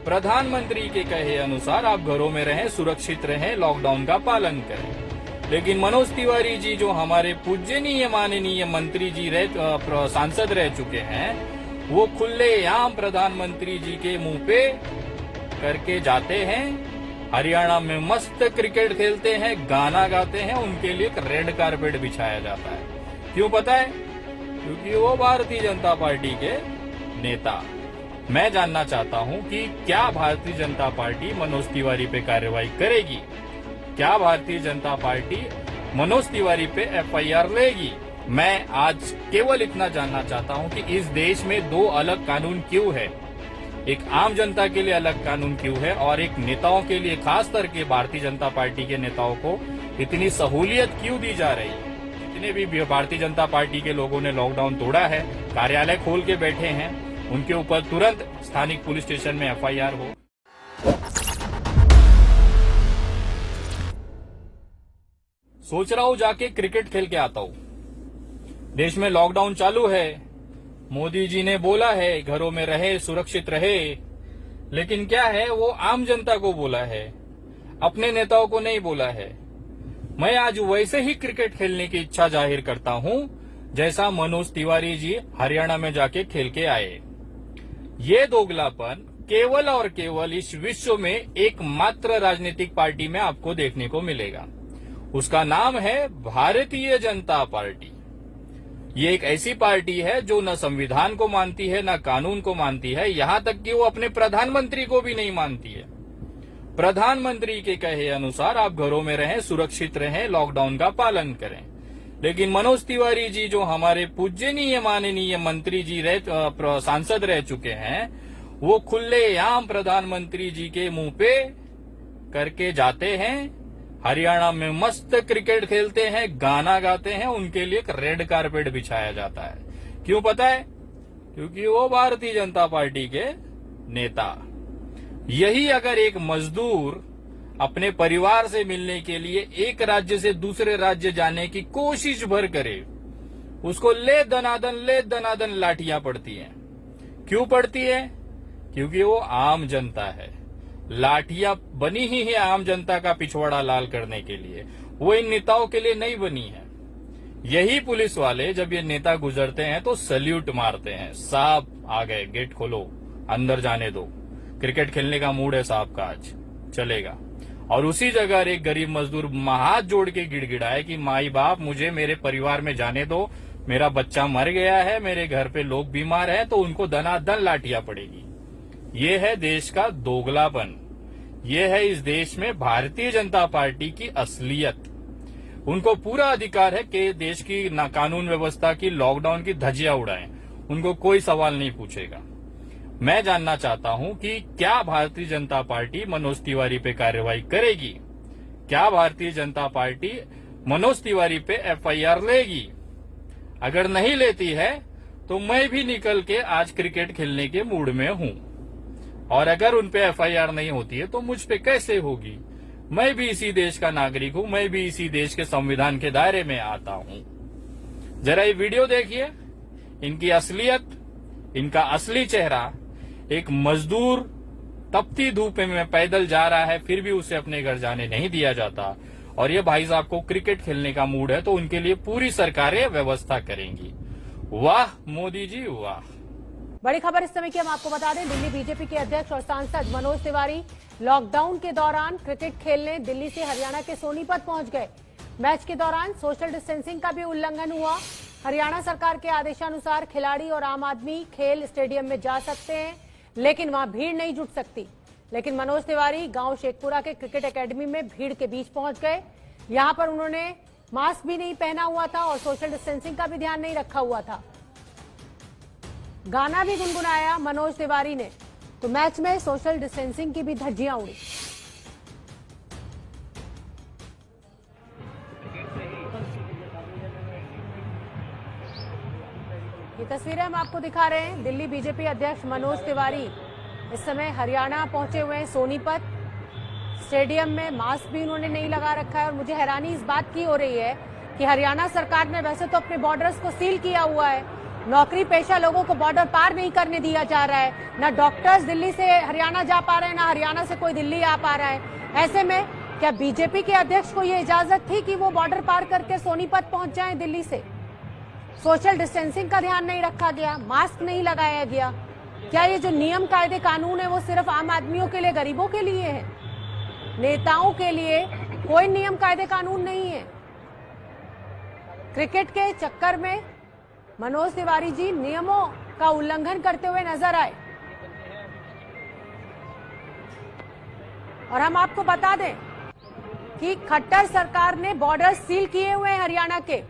प्रधानमंत्री के कहे अनुसार आप घरों में रहें, सुरक्षित रहें, लॉकडाउन का पालन करें। लेकिन मनोज तिवारी जी जो हमारे पूज्यनीय माननीय मंत्री जी सांसद रह चुके हैं, वो खुलेआम प्रधानमंत्री जी के मुंह पे करके जाते हैं। हरियाणा में मस्त क्रिकेट खेलते हैं, गाना गाते हैं, उनके लिए एक रेड कारपेट बिछाया जाता है। क्यों पता है? क्योंकि वो भारतीय जनता पार्टी के नेता। मैं जानना चाहता हूं कि क्या भारतीय जनता पार्टी मनोज तिवारी पे कार्रवाई करेगी? क्या भारतीय जनता पार्टी मनोज तिवारी पे एफआईआर लेगी? मैं आज केवल इतना जानना चाहता हूं कि इस देश में दो अलग कानून क्यों है, एक आम जनता के लिए अलग कानून क्यों है और एक नेताओं के लिए, खास करके भारतीय जनता पार्टी के नेताओं को इतनी सहूलियत क्यों दी जा रही है? जितने भी भारतीय जनता पार्टी के लोगों ने लॉकडाउन तोड़ा है, कार्यालय खोल के बैठे हैं, उनके ऊपर तुरंत स्थानिक पुलिस स्टेशन में एफआईआर हो। सोच रहा हूं जाके क्रिकेट खेल के आता हूं। देश में लॉकडाउन चालू है, मोदी जी ने बोला है घरों में रहे, सुरक्षित रहे, लेकिन क्या है, वो आम जनता को बोला है, अपने नेताओं को नहीं बोला है। मैं आज वैसे ही क्रिकेट खेलने की इच्छा जाहिर करता हूं जैसा मनोज तिवारी जी हरियाणा में जाके खेल के आए। ये दोगलापन केवल और केवल इस विश्व में एकमात्र राजनीतिक पार्टी में आपको देखने को मिलेगा। उसका नाम है भारतीय जनता पार्टी। ये एक ऐसी पार्टी है जो न संविधान को मानती है, न कानून को मानती है, यहां तक कि वो अपने प्रधानमंत्री को भी नहीं मानती है। प्रधानमंत्री के कहे अनुसार आप घरों में रहें, सुरक्षित रहें, लॉकडाउन का पालन करें। लेकिन मनोज तिवारी जी जो हमारे पूज्यनीय माननीय मंत्री जी सांसद रह चुके हैं, वो खुलेआम प्रधानमंत्री जी के मुंह पे करके जाते हैं। हरियाणा में मस्त क्रिकेट खेलते हैं, गाना गाते हैं, उनके लिए एक रेड कारपेट बिछाया जाता है। क्यों पता है? क्योंकि वो भारतीय जनता पार्टी के नेता। यही अगर एक मजदूर अपने परिवार से मिलने के लिए एक राज्य से दूसरे राज्य जाने की कोशिश भर करे, उसको ले दनादन लाठियां पड़ती हैं। क्यों पड़ती है? क्योंकि वो आम जनता है। लाठियां बनी ही है आम जनता का पिछवाड़ा लाल करने के लिए, वो इन नेताओं के लिए नहीं बनी है। यही पुलिस वाले जब ये नेता गुजरते हैं तो सल्यूट मारते हैं, साहब आ गए, गेट खोलो, अंदर जाने दो, क्रिकेट खेलने का मूड है साहब का, आज चलेगा। और उसी जगह एक गरीब मजदूर हाथ जोड़ के गिड़गिड़ाए कि माई बाप मुझे मेरे परिवार में जाने दो, मेरा बच्चा मर गया है, मेरे घर पे लोग बीमार हैं, तो उनको दनादन लाठियां पड़ेगी। ये है देश का दोगलापन। ये है इस देश में भारतीय जनता पार्टी की असलियत। उनको पूरा अधिकार है कि देश की कानून व्यवस्था की, लॉकडाउन की धज्जियां उड़ाएं, उनको कोई सवाल नहीं पूछेगा। मैं जानना चाहता हूं कि क्या भारतीय जनता पार्टी मनोज तिवारी पे कार्रवाई करेगी? क्या भारतीय जनता पार्टी मनोज तिवारी पे एफआईआर लेगी? अगर नहीं लेती है तो मैं भी निकल के आज क्रिकेट खेलने के मूड में हूं। और अगर उन पे एफआईआर नहीं होती है तो मुझ पे कैसे होगी? मैं भी इसी देश का नागरिक हूं, मैं भी इसी देश के संविधान के दायरे में आता हूं। जरा ये वीडियो देखिए, इनकी असलियत, इनका असली चेहरा। एक मजदूर तपती धूप में पैदल जा रहा है, फिर भी उसे अपने घर जाने नहीं दिया जाता। और ये भाई साहब को क्रिकेट खेलने का मूड है तो उनके लिए पूरी सरकारें व्यवस्था करेंगी। वाह मोदी जी वाह। बड़ी खबर इस समय की हम आपको बता दें, दिल्ली बीजेपी के अध्यक्ष और सांसद मनोज तिवारी लॉकडाउन के दौरान क्रिकेट खेलने दिल्ली से हरियाणा के सोनीपत पहुंच गए। मैच के दौरान सोशल डिस्टेंसिंग का भी उल्लंघन हुआ। हरियाणा सरकार के आदेशानुसार खिलाड़ी और आम आदमी खेल स्टेडियम में जा सकते हैं, लेकिन वहां भीड़ नहीं जुट सकती। लेकिन मनोज तिवारी गांव शेखपुरा के क्रिकेट एकेडमी में भीड़ के बीच पहुंच गए। यहां पर उन्होंने मास्क भी नहीं पहना हुआ था और सोशल डिस्टेंसिंग का भी ध्यान नहीं रखा हुआ था। गाना भी गुनगुनाया मनोज तिवारी ने, तो मैच में सोशल डिस्टेंसिंग की भी धज्जियां उड़ी। ये तस्वीरें हम आपको दिखा रहे हैं। दिल्ली बीजेपी अध्यक्ष मनोज तिवारी इस समय हरियाणा पहुंचे हुए हैं, सोनीपत स्टेडियम में। मास्क भी उन्होंने नहीं लगा रखा है और मुझे हैरानी इस बात की हो रही है कि हरियाणा सरकार ने वैसे तो अपने बॉर्डर्स को सील किया हुआ है, नौकरी पेशा लोगों को बॉर्डर पार नहीं करने दिया जा रहा है। ना डॉक्टर्स दिल्ली से हरियाणा जा पा रहे हैं, ना हरियाणा से कोई दिल्ली आ पा रहा है। ऐसे में क्या बीजेपी के अध्यक्ष को यह इजाजत थी कि वो बॉर्डर पार करके सोनीपत पहुंच जाएं दिल्ली से? सोशल डिस्टेंसिंग का ध्यान नहीं रखा गया, मास्क नहीं लगाया गया। क्या ये जो नियम कायदे कानून है वो सिर्फ आम आदमियों के लिए, गरीबों के लिए है? नेताओं के लिए कोई नियम कायदे कानून नहीं है। क्रिकेट के चक्कर में मनोज तिवारी जी नियमों का उल्लंघन करते हुए नजर आए। और हम आपको बता दें कि खट्टर सरकार ने बॉर्डर सील किए हुए हैं हरियाणा के।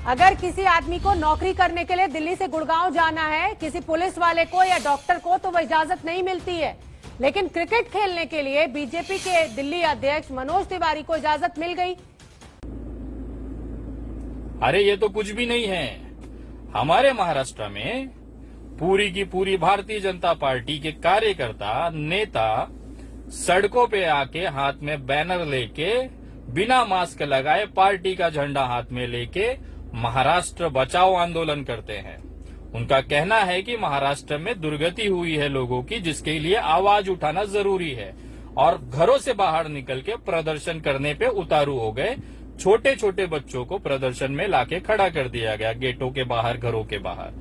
अगर किसी आदमी को नौकरी करने के लिए दिल्ली से गुड़गांव जाना है, किसी पुलिस वाले को या डॉक्टर को, तो वो इजाजत नहीं मिलती है। लेकिन क्रिकेट खेलने के लिए बीजेपी के दिल्ली अध्यक्ष मनोज तिवारी को इजाजत मिल गई। अरे ये तो कुछ भी नहीं है। हमारे महाराष्ट्र में पूरी की पूरी भारतीय जनता पार्टी के कार्यकर्ता, नेता सड़कों पे आके हाथ में बैनर लेके, बिना मास्क लगाए, पार्टी का झंडा हाथ में लेके महाराष्ट्र बचाओ आंदोलन करते हैं। उनका कहना है कि महाराष्ट्र में दुर्गति हुई है लोगों की, जिसके लिए आवाज उठाना जरूरी है। और घरों से बाहर निकल के प्रदर्शन करने पे उतारू हो गए। छोटे छोटे बच्चों को प्रदर्शन में लाके खड़ा कर दिया गया, गेटों के बाहर, घरों के बाहर।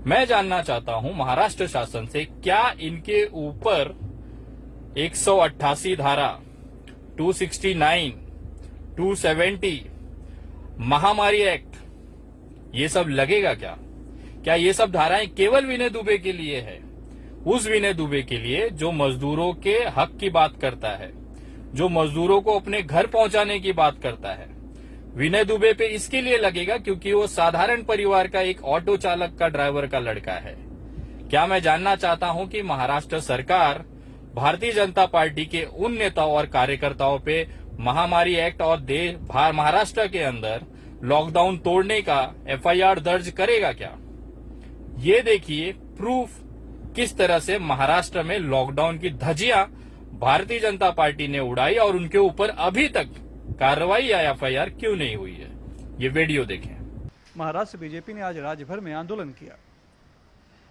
मैं जानना चाहता हूं महाराष्ट्र शासन से, क्या इनके ऊपर 188 धारा, 269, 270, महामारी एक्ट, ये सब लगेगा क्या? क्या ये सब धाराएं केवल विनय दुबे के लिए है? उस विनय दुबे के लिए जो मजदूरों के हक की बात करता है, जो मजदूरों को अपने घर पहुंचाने की बात करता है। विनय दुबे पे इसके लिए लगेगा क्योंकि वो साधारण परिवार का एक ऑटो चालक का, ड्राइवर का लड़का है। क्या मैं जानना चाहता हूं कि महाराष्ट्र सरकार भारतीय जनता पार्टी के उन नेताओं और कार्यकर्ताओं पे महामारी एक्ट और महाराष्ट्र के अंदर लॉकडाउन तोड़ने का एफआईआर दर्ज करेगा क्या? ये देखिए प्रूफ किस तरह से महाराष्ट्र में लॉकडाउन की धज्जियां भारतीय जनता पार्टी ने उड़ाई और उनके ऊपर अभी तक कार्रवाई या एफआईआर क्यों नहीं हुई है। ये वीडियो देखें। महाराष्ट्र बीजेपी ने आज राज्य भर में आंदोलन किया।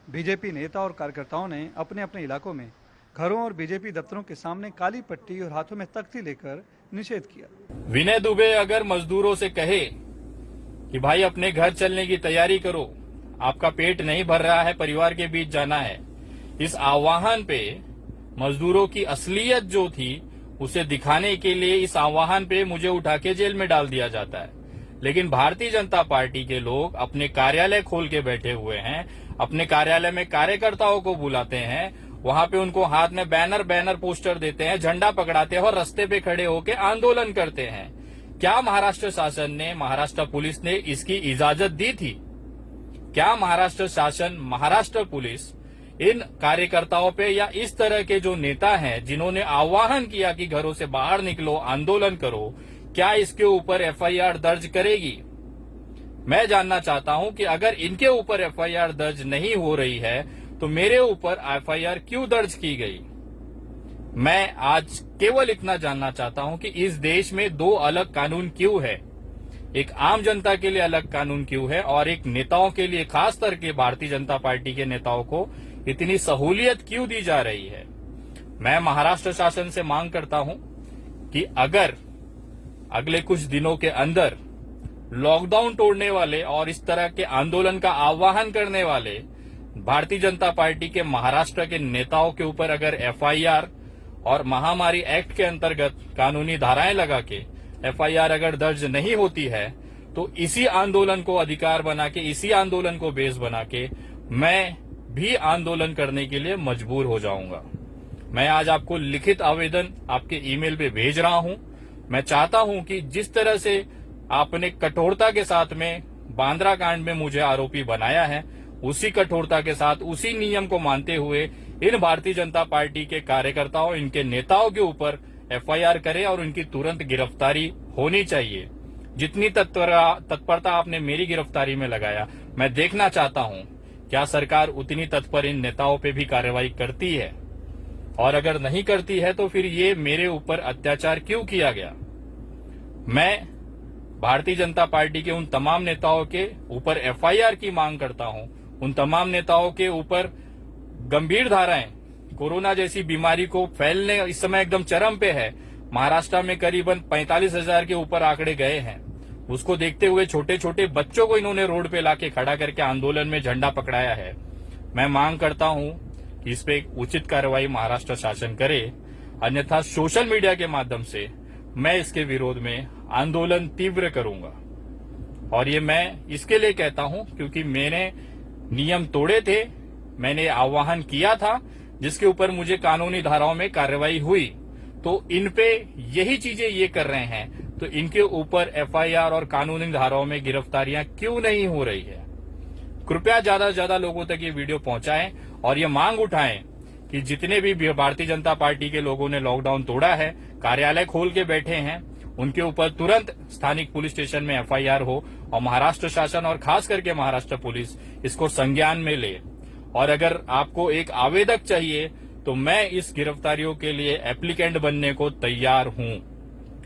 बीजेपी नेता और कार्यकर्ताओं ने अपने अपने इलाकों में घरों और बीजेपी दफ्तरों के सामने काली पट्टी और हाथों में तख्ती लेकर निषेध किया। विनय दुबे अगर मजदूरों से कहे कि भाई अपने घर चलने की तैयारी करो, आपका पेट नहीं भर रहा है, परिवार के बीच जाना है, इस आह्वान पे मजदूरों की असलियत जो थी उसे दिखाने के लिए इस आह्वान पे मुझे उठा के जेल में डाल दिया जाता है। लेकिन भारतीय जनता पार्टी के लोग अपने कार्यालय खोल के बैठे हुए हैं, अपने कार्यालय में कार्यकर्ताओं को बुलाते हैं, वहां पे उनको हाथ में बैनर पोस्टर देते हैं, झंडा पकड़ाते हैं और रास्ते पे खड़े होकर आंदोलन करते हैं। क्या महाराष्ट्र शासन ने, महाराष्ट्र पुलिस ने इसकी इजाजत दी थी? क्या महाराष्ट्र शासन, महाराष्ट्र पुलिस इन कार्यकर्ताओं पे या इस तरह के जो नेता हैं जिन्होंने आह्वान किया कि घरों से बाहर निकलो, आंदोलन करो, क्या इसके ऊपर एफआईआर दर्ज करेगी? मैं जानना चाहता हूं कि अगर इनके ऊपर एफआईआर दर्ज नहीं हो रही है तो मेरे ऊपर एफआईआर क्यों दर्ज की गई? मैं आज केवल इतना जानना चाहता हूं कि इस देश में दो अलग कानून क्यों है? एक आम जनता के लिए अलग कानून क्यों है और एक नेताओं के लिए, खास करके भारतीय जनता पार्टी के नेताओं को इतनी सहूलियत क्यों दी जा रही है? मैं महाराष्ट्र शासन से मांग करता हूं कि अगर अगले कुछ दिनों के अंदर लॉकडाउन तोड़ने वाले और इस तरह के आंदोलन का आह्वान करने वाले भारतीय जनता पार्टी के महाराष्ट्र के नेताओं के ऊपर अगर एफआईआर और महामारी एक्ट के अंतर्गत कानूनी धाराएं लगा के एफआईआर अगर दर्ज नहीं होती है तो इसी आंदोलन को अधिकार बना के, इसी आंदोलन को बेस बना के मैं भी आंदोलन करने के लिए मजबूर हो जाऊंगा। मैं आज आपको लिखित आवेदन आपके ईमेल पे भेज रहा हूं। मैं चाहता हूं कि जिस तरह से आपने कठोरता के साथ में बांद्रा कांड में मुझे आरोपी बनाया है, उसी कठोरता के साथ, उसी नियम को मानते हुए इन भारतीय जनता पार्टी के कार्यकर्ताओं, इनके नेताओं के ऊपर एफआईआर करें और उनकी तुरंत गिरफ्तारी होनी चाहिए। जितनी तत्परता आपने मेरी गिरफ्तारी में लगाया, मैं देखना चाहता हूं क्या सरकार उतनी तत्पर इन नेताओं पे भी कार्रवाई करती है, और अगर नहीं करती है तो फिर ये मेरे ऊपर अत्याचार क्यों किया गया। मैं भारतीय जनता पार्टी के उन तमाम नेताओं के ऊपर एफआईआर की मांग करता हूं, उन तमाम नेताओं के ऊपर गंभीर धाराएं, कोरोना जैसी बीमारी को फैलने इस समय एकदम चरम पे है। महाराष्ट्र में करीबन 45,000 के ऊपर आंकड़े गए हैं। उसको देखते हुए छोटे छोटे बच्चों को इन्होंने रोड पे लाके खड़ा करके आंदोलन में झंडा पकड़ाया है। मैं मांग करता हूं कि इस पे उचित कार्रवाई महाराष्ट्र शासन करे, अन्यथा सोशल मीडिया के माध्यम से मैं इसके विरोध में आंदोलन तीव्र करूंगा। और ये मैं इसके लिए कहता हूं क्योंकि मैंने नियम तोड़े थे, मैंने आह्वान किया था जिसके ऊपर मुझे कानूनी धाराओं में कार्रवाई हुई। तो इन पे यही चीजें ये कर रहे हैं तो इनके ऊपर एफआईआर और कानूनी धाराओं में गिरफ्तारियां क्यों नहीं हो रही है? कृपया ज्यादा से ज्यादा लोगों तक ये वीडियो पहुंचाएं और ये मांग उठाएं कि जितने भी भारतीय जनता पार्टी के लोगों ने लॉकडाउन तोड़ा है, कार्यालय खोल के बैठे हैं, उनके ऊपर तुरंत स्थानिक पुलिस स्टेशन में एफआईआर हो और महाराष्ट्र शासन और खास करके महाराष्ट्र पुलिस इसको संज्ञान में ले। और अगर आपको एक आवेदक चाहिए तो मैं इस गिरफ्तारियों के लिए एप्लीकेंट बनने को तैयार हूं।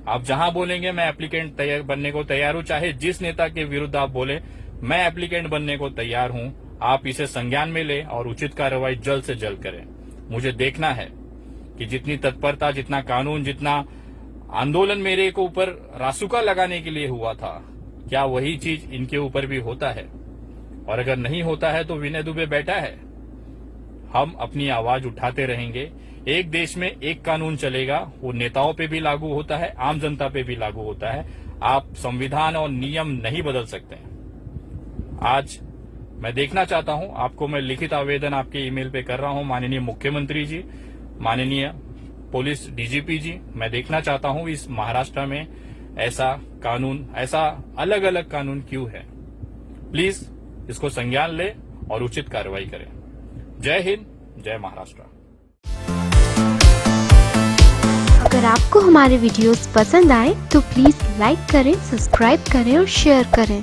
आप जहां बोलेंगे मैं एप्लीकेंट बनने को तैयार हूं, चाहे जिस नेता के विरुद्ध आप बोले मैं एप्लीकेंट बनने को तैयार हूं। आप इसे संज्ञान में ले और उचित कार्रवाई जल्द से जल्द करें। मुझे देखना है कि जितनी तत्परता, जितना कानून, जितना आंदोलन मेरे को ऊपर रासुका लगाने के लिए हुआ था, क्या वही चीज इनके ऊपर भी होता है? और अगर नहीं होता है तो विनय दुबे बैठा है। हम अपनी आवाज उठाते रहेंगे। एक देश में एक कानून चलेगा, वो नेताओं पे भी लागू होता है, आम जनता पे भी लागू होता है। आप संविधान और नियम नहीं बदल सकते हैं। आज मैं देखना चाहता हूं, आपको मैं लिखित आवेदन आपके ईमेल पे कर रहा हूं, माननीय मुख्यमंत्री जी, माननीय पुलिस डीजीपी जी, मैं देखना चाहता हूं इस महाराष्ट्र में ऐसा कानून, ऐसा अलग अलग कानून क्यों है। प्लीज इसको संज्ञान ले और उचित कार्रवाई करें। जय हिंद, जय महाराष्ट्र। अगर आपको हमारे वीडियोस पसंद आए तो प्लीज लाइक करें, सब्सक्राइब करें और शेयर करें।